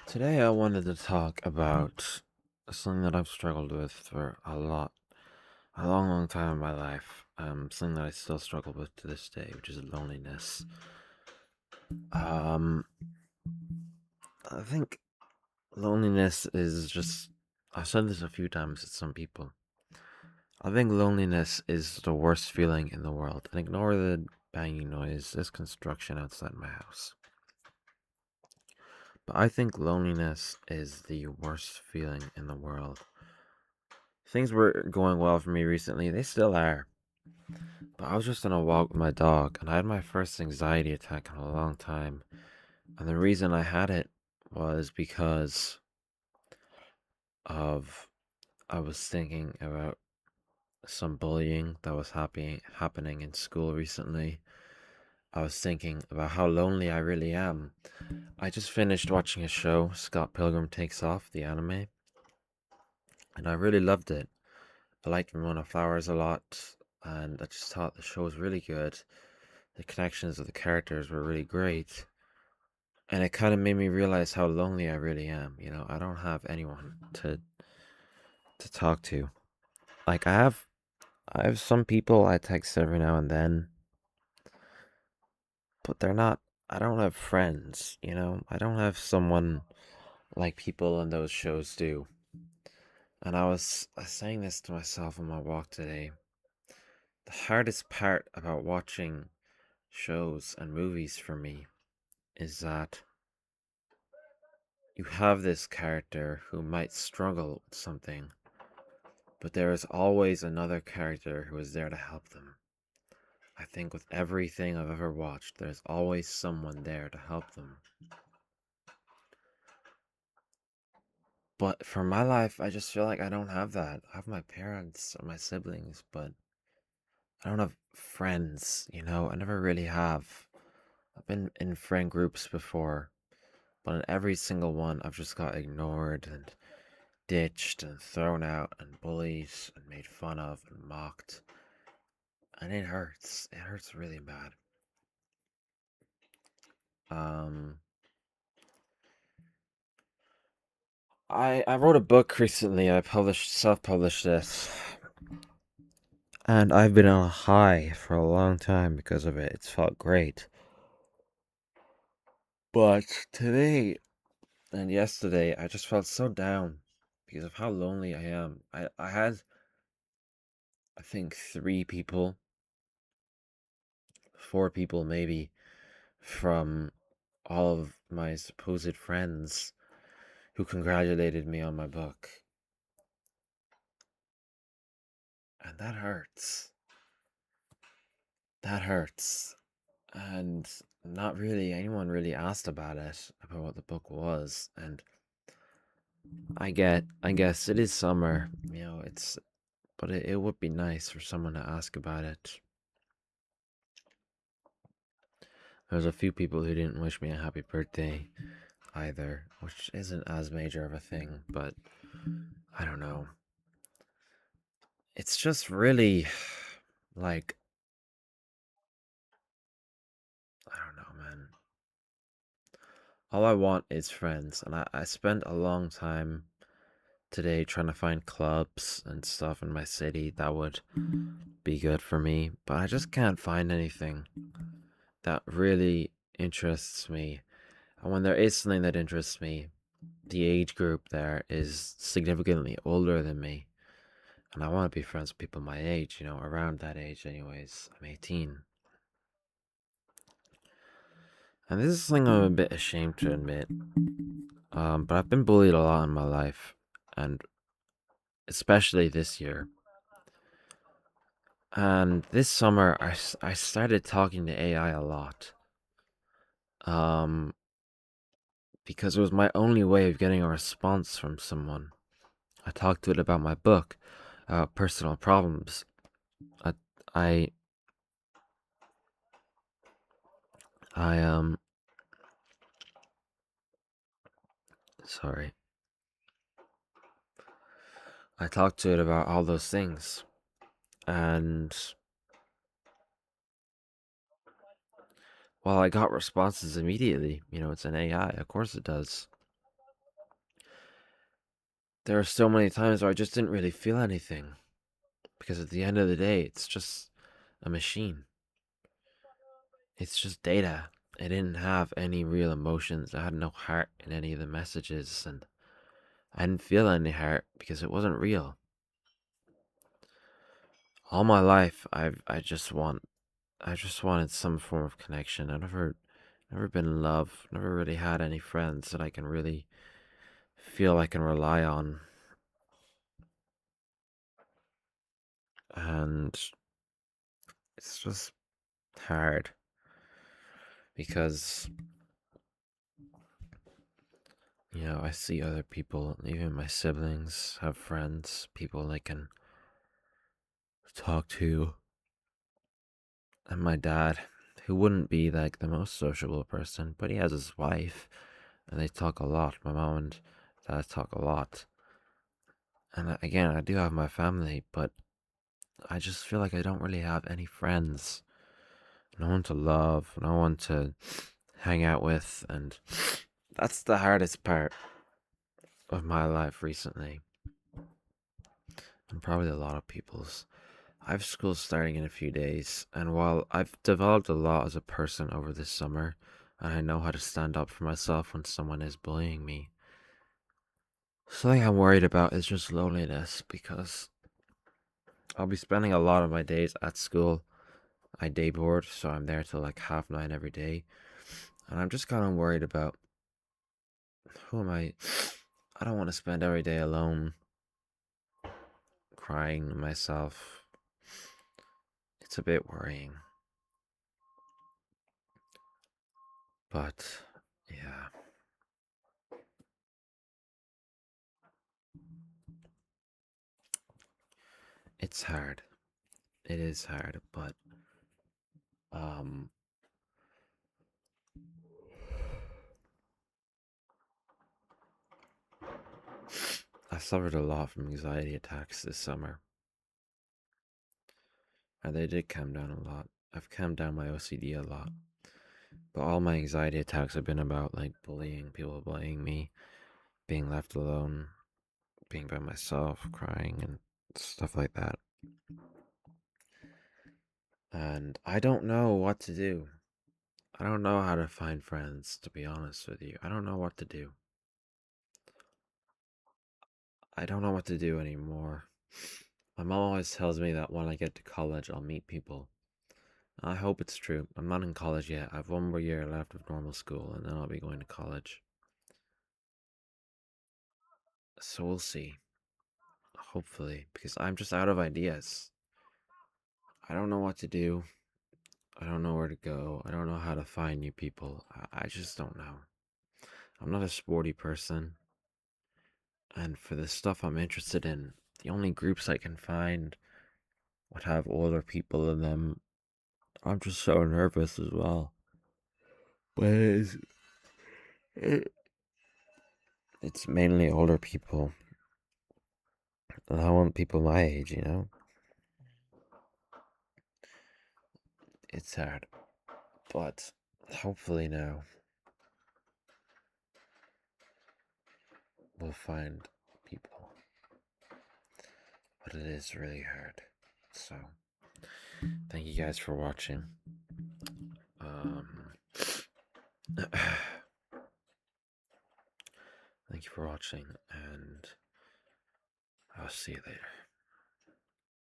Today, I wanted to talk about something that I've struggled with for a long, long time in my life. Something that I still struggle with to this day, which is loneliness. Um, I think loneliness is just, I've said this a few times to some people. I think loneliness is the worst feeling in the world. And ignore the banging noise, there's construction outside my house. But I think loneliness is the worst feeling in the world. Things were going well for me recently. They still are. But I was just on a walk with my dog, and I had my first anxiety attack in a long time. And the reason I had it was because of I was thinking about some bullying that was happening in school recently. I was thinking about how lonely I really am. I just finished watching a show, Scott Pilgrim Takes Off, the anime, and I really loved it. I liked Ramona Flowers a lot, and I just thought the show was really good. The connections of the characters were really great, and it kind of made me realize how lonely I really am. I don't have anyone to talk to. Like I have some people I text every now and then, but they're not. I don't have friends. I don't have someone like people in those shows do. And I was saying this to myself on my walk today. The hardest part about watching shows and movies for me is that you have this character who might struggle with something, but there is always another character who is there to help them. I think with everything I've ever watched, there's always someone there to help them. But for my life, I just feel like I don't have that. I have my parents and my siblings, but I don't have friends. I never really have. I've been in friend groups before, but in every single one, I've just got ignored and ditched and thrown out and bullied and made fun of and mocked. And it hurts. It hurts really bad. Um, I wrote a book recently. I self-published this, and I've been on a high for a long time because of it. It's felt great. But today and yesterday, I just felt so down because of how lonely I am. I had, I think, four people maybe, from all of my supposed friends who congratulated me on my book. And that hurts. That hurts. And not really anyone really asked about it, about what the book was. And I guess it is summer, but it would be nice for someone to ask about it. There's a few people who didn't wish me a happy birthday either, which isn't as major of a thing, but I don't know. It's just really like, I don't know, man. All I want is friends, and I spent a long time today trying to find clubs and stuff in my city that would be good for me, but I just can't find anything that really interests me. And when there is something that interests me, the age group there is significantly older than me. And I want to be friends with people my age, around that age, anyways. I'm 18. And this is something I'm a bit ashamed to admit. But I've been bullied a lot in my life, and especially this year. And this summer, I started talking to AI a lot. Um, because it was my only way of getting a response from someone. I talked to it about my book, personal problems. I, I, I, sorry. I talked to it about all those things. And, well, I got responses immediately. It's an AI. Of course it does. there are so many times where I just didn't really feel anything because at the end of the day, it's just a machine. It's just data. It didn't have any real emotions. I had no heart in any of the messages, and I didn't feel any heart because it wasn't real. All my life, I just wanted some form of connection. Never been in love. Never really had any friends that I can really feel I can rely on. And it's just hard because, I see other people, even my siblings have friends, people they can talk to. And my dad, who wouldn't be like the most sociable person, but he has his wife and they talk a lot. My mom and dad talk a lot. And again, I do have my family, but I just feel like I don't really have any friends. No one to love, no one to hang out with, and that's the hardest part of my life recently, and probably a lot of people's. I have school starting in a few days, and while I've developed a lot as a person over this summer, and I know how to stand up for myself when someone is bullying me, something I'm worried about is just loneliness because I'll be spending a lot of my days at school. I day board, so I'm there till like 9:30 every day, and I'm just kind of worried about who am I? I don't want to spend every day alone crying to myself. It's a bit worrying. But yeah, it's hard. It is hard, but um I suffered a lot from anxiety attacks this summer. And they did calm down a lot. I've calmed down my OCD a lot. But all my anxiety attacks have been about like bullying, people bullying me, being left alone, being by myself, crying and stuff like that. And I don't know what to do. I don't know how to find friends, to be honest with you. I don't know what to do. I don't know what to do anymore. My mom always tells me that when I get to college, I'll meet people. I hope it's true. I'm not in college yet. I have one more year left of normal school, and then I'll be going to college. So we'll see. Hopefully, because I'm just out of ideas. I don't know what to do. I don't know where to go. I don't know how to find new people. I just don't know. I'm not a sporty person. And for the stuff I'm interested in, the only groups I can find would have older people in them. I'm just so nervous as well. But it's mainly older people. And I want people my age. It's hard. But hopefully now we'll find people. But it is really hard. So thank you guys for watching. Um, thank you for watching, and I'll see you later.